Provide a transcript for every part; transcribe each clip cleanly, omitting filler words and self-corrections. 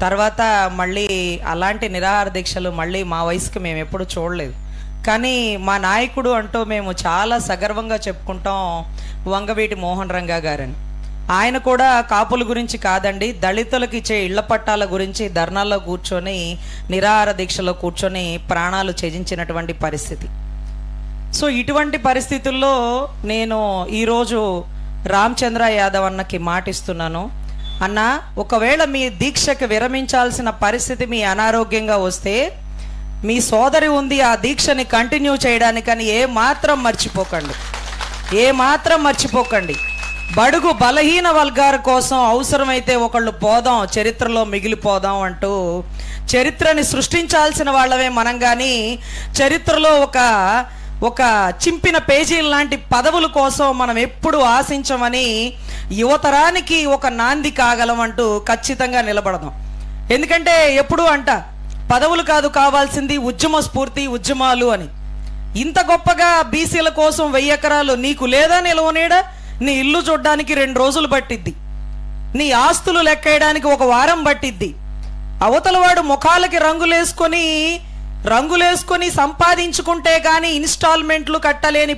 తర్వాత మళ్ళీ అలాంటి నిరాహార దీక్షలు మళ్ళీ మా వయసుకి మేము ఎప్పుడు చూడలేదు. కానీ మా నాయకుడు అంటూ మేము చాలా సగర్వంగా చెప్పుకుంటాం వంగవీటి మోహన్ రంగా గారని. ఆయన కూడా కాపుల గురించి కాదండి, దళితులకు ఇచ్చే ఇళ్ల పట్టాల గురించి ధర్నాల్లో కూర్చొని నిరాహార దీక్షలో కూర్చొని ప్రాణాలు త్యజించినటువంటి పరిస్థితి. సో ఇటువంటి పరిస్థితుల్లో నేను ఈరోజు రామచంద్ర యాదవ్ అన్నకి మాటిస్తున్నాను. అన్న, ఒకవేళ మీ దీక్షకు విరమించాల్సిన పరిస్థితి మీ అనారోగ్యంగా వస్తే మీ సోదరి ఉంది ఆ దీక్షని కంటిన్యూ చేయడానికని ఏ మాత్రం మర్చిపోకండి. బడుగు బలహీన వర్గాల కోసం అవసరమైతే ఒకళ్ళు పోదాం, చరిత్రలో మిగిలిపోదాం అంటూ చరిత్రని సృష్టించాల్సిన వాళ్ళమే మనం. కానీ చరిత్రలో ఒక చింపిన పేజీల లాంటి పదవుల కోసం మనం ఎప్పుడు ఆశించమని యువతరానికి ఒక నాంది కాగలం అంటూ ఖచ్చితంగా నిలబడదాం. ఎందుకంటే ఎప్పుడు పదవులు కాదు కావాల్సింది, ఉద్యమ స్ఫూర్తి, ఉద్యమాలు అని. ఇంత గొప్పగా బీసీల కోసం 1000 ఎకరాలు నీకు లేదా నిలవనేడా? నీ ఇల్లు చూడ్డానికి 2 రోజులు పట్టిద్ది, నీ ఆస్తులు లెక్కేయడానికి 1 వారం పట్టిద్ది. అవతలవాడు ముఖాలకి రంగులేసుకొని సంపాదించుకుంటే కానీ ఇన్స్టాల్మెంట్ కట్టలేని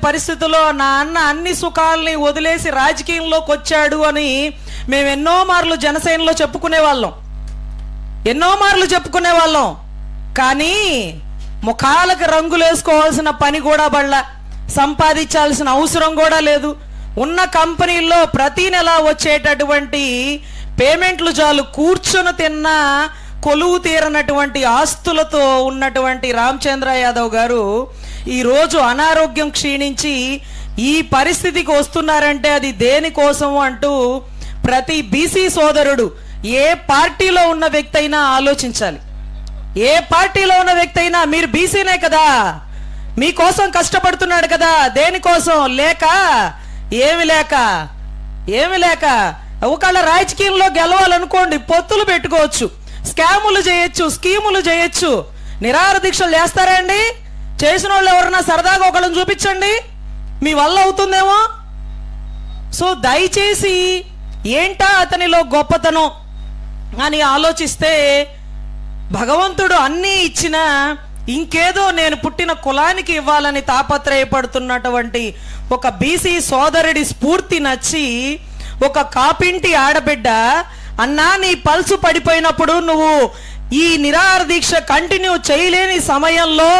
పరిస్థితుల్లో నా అన్న అన్ని సుఖాలని వదిలేసి రాజకీయంలోకి వచ్చాడు అని మేము ఎన్నో మార్లు జనసేనలో చెప్పుకునే వాళ్ళం. కానీ ముఖాలకు రంగులేసుకోవాల్సిన పని కూడా బళ్ళ, సంపాదించాల్సిన అవసరం కూడా లేదు. ఉన్న కంపెనీల్లో ప్రతి నెల వచ్చేటటువంటి పేమెంట్లు చాలు కూర్చొని తిన్న కొలువు తీరనటువంటి ఆస్తులతో ఉన్నటువంటి రామచంద్ర యాదవ్ గారు ఈరోజు అనారోగ్యం క్షీణించి ఈ పరిస్థితికి వస్తున్నారంటే అది దేనికోసం అంటూ ప్రతి బీసీ సోదరుడు, ఏ పార్టీలో ఉన్న వ్యక్తి అయినా ఆలోచించాలి. ఏ పార్టీలో ఉన్న వ్యక్తి అయినా మీరు బీసీనే కదా, మీకోసం కష్టపడుతున్నాడు కదా, దేనికోసం? ఏమి లేక ఒకళ్ళ రాజకీయంలో గెలవాలనుకోండి, పొత్తులు పెట్టుకోవచ్చు, స్కీములు చేయొచ్చు. నిరాహార దీక్షలు చేస్తారా అండి? చేసిన వాళ్ళు ఎవరన్నా సరదాగా ఒకళ్ళని చూపించండి, మీ వల్ల అవుతుందేమో. సో దయచేసి ఏంటా అతనిలో గొప్పతనం అని ఆలోచిస్తే, భగవంతుడు అన్నీ ఇచ్చినా ఇంకేదో నేను పుట్టిన కులానికి ఇవ్వాలని తాపత్రయపడుతున్నటువంటి ఒక బీసీ సోదరుడి స్ఫూర్తి నచ్చి ఒక కాపింటి ఆడబిడ్డ, అన్నా నీ పల్సు పడిపోయినప్పుడు నువ్వు ఈ నిరాహార దీక్ష కంటిన్యూ చేయలేని సమయంలో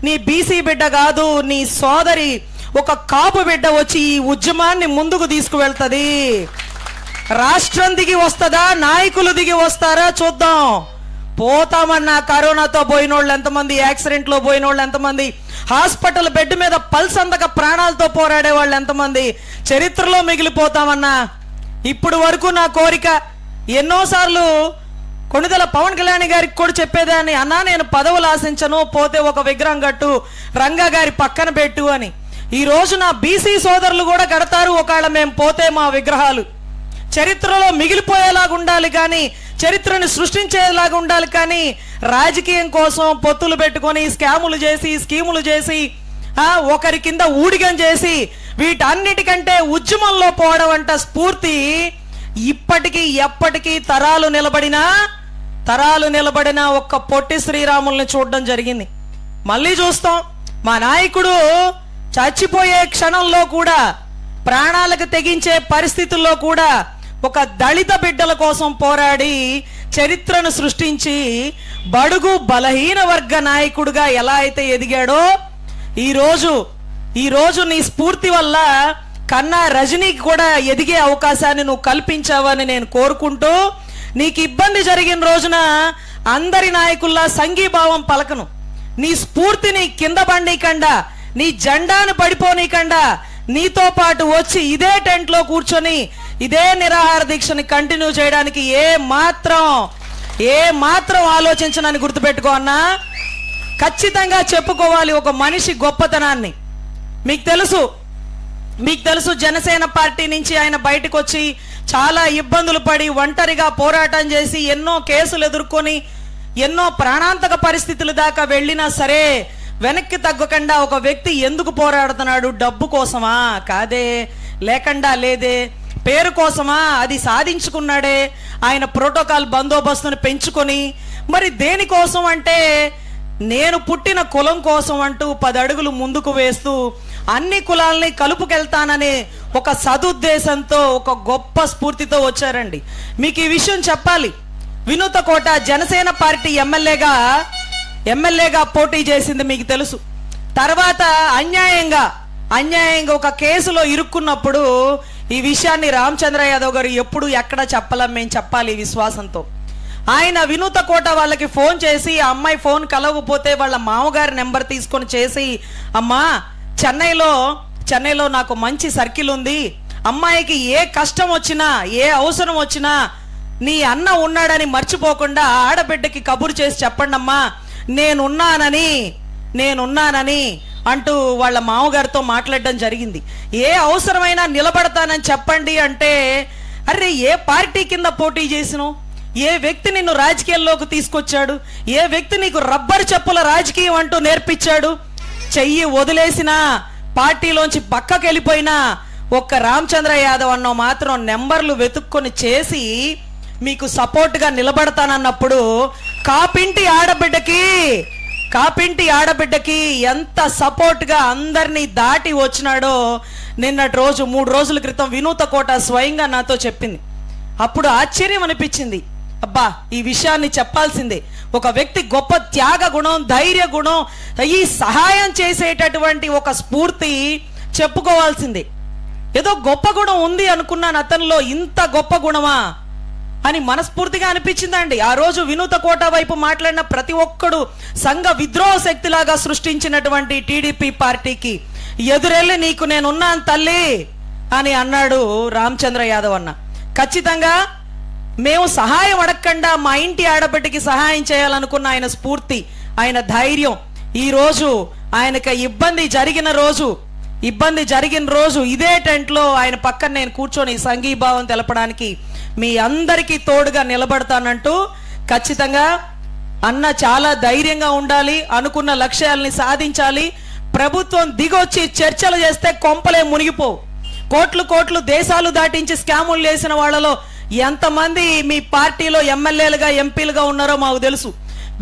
నీ బీసీ బిడ్డ కాదు, నీ సోదరి ఒక కాపు బిడ్డ వచ్చి ఈ ఉద్యమాన్ని ముందుకు తీసుకువెళ్తుంది. రాష్ట్రం దిగి వస్తుందా, నాయకులు దిగి వస్తారా చూద్దాం. పోతామన్నా కరోనాతో పోయినోళ్ళు ఎంతమంది, యాక్సిడెంట్లో పోయినోళ్ళు ఎంతమంది, హాస్పిటల్ బెడ్ మీద పల్స్ అందక ప్రాణాలతో పోరాడే వాళ్ళు ఎంతమంది, చరిత్రలో మిగిలిపోతామన్నా. ఇప్పుడు వరకు నా కోరిక ఎన్నోసార్లు కొణిదెల పవన్ కళ్యాణ్ గారికి కూడా చెప్పేదాన్ని, అన్నా నేను పదవులు ఆశించను, పోతే ఒక విగ్రహం కట్టు, రంగా గారి పక్కన పెట్టు అని. ఈ రోజు నా బీసీ సోదరులు కూడా కడతారు, ఒకవేళ మేము పోతే మా విగ్రహాలు. చరిత్రలో మిగిలిపోయేలాగా ఉండాలి కానీ, చరిత్రను సృష్టించేలాగా ఉండాలి కానీ, రాజకీయం కోసం పొత్తులు పెట్టుకొని స్కీములు చేసి ఒకరి కింద ఊడిగం చేసి వీటన్నిటికంటే ఉద్యమంలో పోవడం అంట స్ఫూర్తి ఇప్పటికీ ఎప్పటికీ తరాలు నిలబడినా ఒక్క పొట్టి శ్రీరాముల్ని చూడడం జరిగింది. మళ్ళీ చూస్తాం. మా నాయకుడు చచ్చిపోయే క్షణంలో కూడా, ప్రాణాలకు తెగించే పరిస్థితుల్లో కూడా ఒక దళిత బిడ్డల కోసం పోరాడి చరిత్రను సృష్టించి బడుగు బలహీన వర్గ నాయకుడిగా ఎలా అయితే ఎదిగాడో, ఈరోజు నీ స్ఫూర్తి వల్ల కన్నా రజనీకి కూడా ఎదిగే అవకాశాన్ని నువ్వు కల్పించావని నేను కోరుకుంటూ, నీకు ఇబ్బంది జరిగిన రోజున అందరి నాయకుల్లా సంఘీభావం పలకను, నీ స్ఫూర్తిని కింద పడనీయకుండా, నీ జెండాను పడిపోనీయకుండా నీతో పాటు వచ్చి ఇదే టెంట్లో కూర్చొని ఇదే నిరాహార దీక్షని కంటిన్యూ చేయడానికి ఏ మాత్రం ఆలోచించనని గుర్తుపెట్టుకో అన్నా. ఖచ్చితంగా చెప్పుకోవాలి ఒక మనిషి గొప్పతనాన్ని. మీకు తెలుసు జనసేన పార్టీ నుంచి ఆయన బయటకు వచ్చి చాలా ఇబ్బందులు పడి ఒంటరిగా పోరాటం చేసి ఎన్నో కేసులు ఎదుర్కొని ఎన్నో ప్రాణాంతక పరిస్థితుల దాకా వెళ్ళినా సరే వెనక్కి తగ్గకుండా ఒక వ్యక్తి ఎందుకు పోరాడుతున్నాడు? డబ్బు కోసమా? కాదే, లేదే పేరు కోసమా? అది సాధించుకున్నాడే. ఆయన ప్రోటోకాల్ బందోబస్తుని పెంచుకొని, మరి దేనికోసం అంటే నేను పుట్టిన కులం కోసం అంటూ 10 అడుగులు ముందుకు వేస్తూ అన్ని కులాలని కలుపుకెళ్తాననే ఒక సదుద్దేశంతో, ఒక గొప్ప స్ఫూర్తితో వచ్చారండి. మీకు ఈ విషయం చెప్పాలి. వినూత కోట జనసేన పార్టీ ఎమ్మెల్యేగా పోటీ చేసింది మీకు తెలుసు. తర్వాత అన్యాయంగా ఒక కేసులో ఇరుక్కున్నప్పుడు ఈ విషయాన్ని రామచంద్ర యాదవ్ గారు ఎప్పుడు ఎక్కడ చెప్పలేం, మేము చెప్పాలి ఈ విశ్వాసంతో. ఆయన వినూత కోట వాళ్ళకి ఫోన్ చేసి, ఆ అమ్మాయి ఫోన్ కలవకపోతే వాళ్ళ మామగారి నెంబర్ తీసుకొని చేసి, అమ్మా చెన్నైలో నాకు మంచి సర్కిల్ ఉంది, అమ్మాయికి ఏ కష్టం వచ్చినా ఏ అవసరం వచ్చినా నీ అన్న ఉన్నాడని మర్చిపోకుండా ఆడబిడ్డకి కబురు చేసి చెప్పండి అమ్మా, నేనున్నానని అంటూ వాళ్ళ మామగారితో మాట్లాడడం జరిగింది. ఏ అవసరమైనా నిలబడతానని చెప్పండి అంటే, అరే ఏ పార్టీ కింద పోటీ చేసినావు? ఏ వ్యక్తి నిన్ను రాజకీయాల్లోకి తీసుకొచ్చాడు? ఏ వ్యక్తి నీకు రబ్బర్ చెప్పుల రాజకీయం అంటూ నేర్పించాడు? చెయ్యి వదిలేసినా, పార్టీలోంచి పక్కకి వెళ్ళిపోయినా ఒక్క రామచంద్ర యాదవ్ అన్న మాత్రం నెంబర్లు వెతుక్కొని చేసి మీకు సపోర్ట్గా నిలబడతానన్నప్పుడు కాపింటి ఆడబిడ్డకి ఎంత సపోర్ట్గా అందరినీ దాటి వచ్చినాడో నిన్నటి రోజు 3 రోజుల క్రితం వినూత కోట స్వయంగా నాతో చెప్పింది. అప్పుడు ఆశ్చర్యం అనిపించింది. అబ్బా, ఈ విషయాన్ని చెప్పాల్సిందే. ఒక వ్యక్తి గొప్ప త్యాగ గుణం, ధైర్య గుణం, ఈ సహాయం చేసేటటువంటి ఒక స్ఫూర్తి చెప్పుకోవాల్సిందే. ఏదో గొప్ప గుణం ఉంది అనుకున్నాను అతనిలో, ఇంత గొప్ప గుణమా అని మనస్ఫూర్తిగా అనిపించిందండి. ఆ రోజు వినూత కోట వైపు మాట్లాడిన ప్రతి ఒక్కడు సంఘ విద్రోహ శక్తిలాగా సృష్టించినటువంటి టీడీపీ పార్టీకి ఎదురెళ్ళి నీకు నేనున్నాను తల్లి అని అన్నాడు రామచంద్ర యాదవ్ అన్న. ఖచ్చితంగా మేము సహాయం అడగకుండా మా ఇంటి ఆడబిడ్డకి సహాయం చేయాలనుకున్న ఆయన స్ఫూర్తి, ఆయన ధైర్యం, ఈ రోజు ఆయనకి ఇబ్బంది జరిగిన రోజు ఇదే టెంట్లో ఆయన పక్కన నేను కూర్చొని సంఘీభావం తెలపడానికి మీ అందరికీ తోడుగా నిలబడతానంటూ, ఖచ్చితంగా అన్న చాలా ధైర్యంగా ఉండాలి, అనుకున్న లక్ష్యాలని సాధించాలి. ప్రభుత్వం దిగొచ్చి చర్చలు చేస్తే కొంపలే మునిగిపోవు. కోట్లు దేశాలు దాటించి స్కాములు చేసిన వాళ్ళలో ఎంతమంది మీ పార్టీలో ఎమ్మెల్యేలుగా ఎంపీలుగా ఉన్నారో మాకు తెలుసు.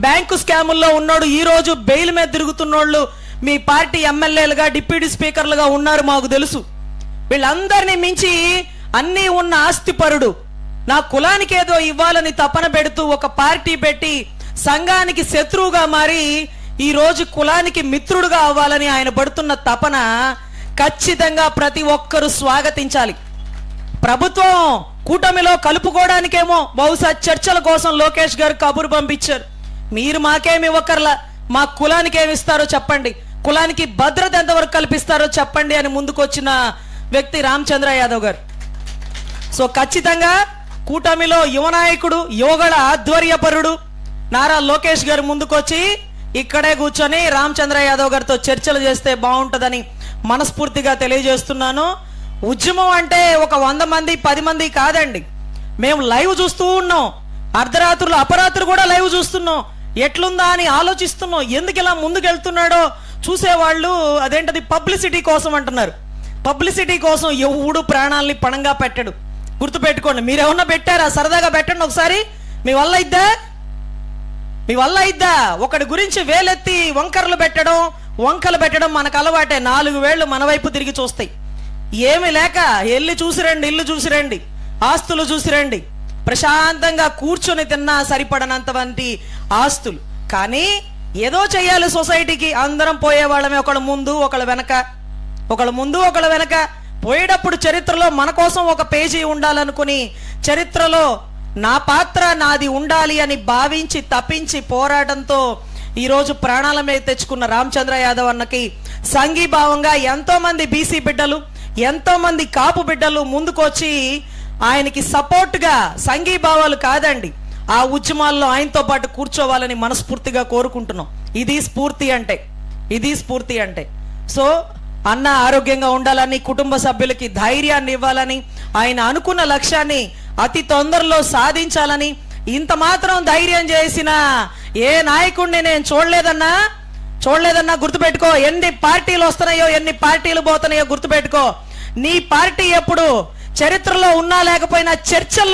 బ్యాంకు స్కాముల్లో ఉన్నాడు, ఈ రోజు బెయిల్ మీద తిరుగుతున్నోళ్ళు మీ పార్టీ ఎమ్మెల్యేలుగా డిప్యూటీ స్పీకర్లుగా ఉన్నారు మాకు తెలుసు. వీళ్ళందరినీ మించి అన్నీ ఉన్న ఆస్తిపరుడు, నా కులానికి ఏదో ఇవ్వాలని తపన పెడుతూ ఒక పార్టీ పెట్టి సంఘానికి శత్రువుగా మారి ఈ రోజు కులానికి మిత్రుడుగా అవ్వాలని ఆయన పడుతున్న తపన ఖచ్చితంగా ప్రతి ఒక్కరూ స్వాగతించాలి. ప్రభుత్వం కూటమిలో కలుపుకోవడానికేమో బహుశా చర్చల కోసం లోకేష్ గారు కబురు పంపించారు. మీరు మాకేమి ఇవ్వకర్లా, మా కులానికి ఏమి ఇస్తారో చెప్పండి, కులానికి భద్రత ఎంతవరకు కల్పిస్తారో చెప్పండి అని ముందుకొచ్చిన వ్యక్తి రామచంద్ర యాదవ్ గారు. సో ఖచ్చితంగా కూటమిలో యువనాయకుడు, యువగళ ఆధ్వర్యపరుడు నారా లోకేష్ గారు ముందుకొచ్చి ఇక్కడే కూర్చొని రామచంద్ర యాదవ్ గారితో చర్చలు చేస్తే బాగుంటుందని మనస్ఫూర్తిగా తెలియజేస్తున్నాను. ఉద్యమం అంటే ఒక 100 మంది 10 మంది కాదండి. మేము లైవ్ చూస్తూ ఉన్నాం, అర్ధరాత్రులు అపరాత్రులు కూడా లైవ్ చూస్తున్నాం. ఎట్లుందా అని ఆలోచిస్తున్నాం. ఎందుకు ఇలా ముందుకు వెళ్తున్నాడో చూసేవాళ్ళు అదేంటది పబ్లిసిటీ కోసం అంటున్నారు. పబ్లిసిటీ కోసం ఎవడు ప్రాణాలని పణంగా పెట్టడు, గుర్తుపెట్టుకోండి. మీరేమన్నా పెట్టారా? సరదాగా పెట్టండి ఒకసారి. మీ వల్ల ఇద్దా ఒకటి గురించి వేలెత్తి వంకలు పెట్టడం మనకు అలవాటే. 4 వేళ్ళు మన వైపు తిరిగి చూస్తాయి. ఏమి లేక ఇల్లు చూసిరండి, ఆస్తులు చూసిరండి, ప్రశాంతంగా కూర్చొని తిన్నా సరిపడనంతవంటి ఆస్తులు. కానీ ఏదో చెయ్యాలి సొసైటీకి, అందరం పోయేవాళ్ళమే, ఒకళ్ళ ముందు ఒకళ్ళ వెనక పోయేటప్పుడు చరిత్రలో మన కోసం ఒక పేజీ ఉండాలనుకుని, చరిత్రలో నా పాత్ర నాది ఉండాలి అని భావించి తప్పించి పోరాటంతో ఈరోజు ప్రాణాల మీద తెచ్చుకున్న రామచంద్ర యాదవ్ అన్నకి సంఘీభావంగా ఎంతో మంది బీసీ బిడ్డలు, ఎంతో మంది కాపు బిడ్డలు ముందుకొచ్చి ఆయనకి సపోర్ట్గా, సంఘీభావాలు కాదండి, ఆ ఉద్యమాల్లో ఆయనతో పాటు కూర్చోవాలని మనస్ఫూర్తిగా కోరుకుంటున్నాం. ఇది స్ఫూర్తి అంటే. సో అన్న ఆరోగ్యంగా ఉండాలని, కుటుంబ సభ్యులకి ధైర్యాన్ని ఇవ్వాలని, ఆయన అనుకున్న లక్ష్యాన్ని అతి తొందరలో సాధించాలని, ఇంత మాత్రం ధైర్యం చేసిన ఏ నాయకుడిని నేను చూడలేదన్నా గుర్తుపెట్టుకో. ఎన్ని పార్టీలు వస్తున్నాయో, ఎన్ని పార్టీలు పోతున్నాయో గుర్తుపెట్టుకో. నీ పార్టీ ఎప్పుడు చరిత్రలో ఉన్నా లేకపోయినా చర్చల్లో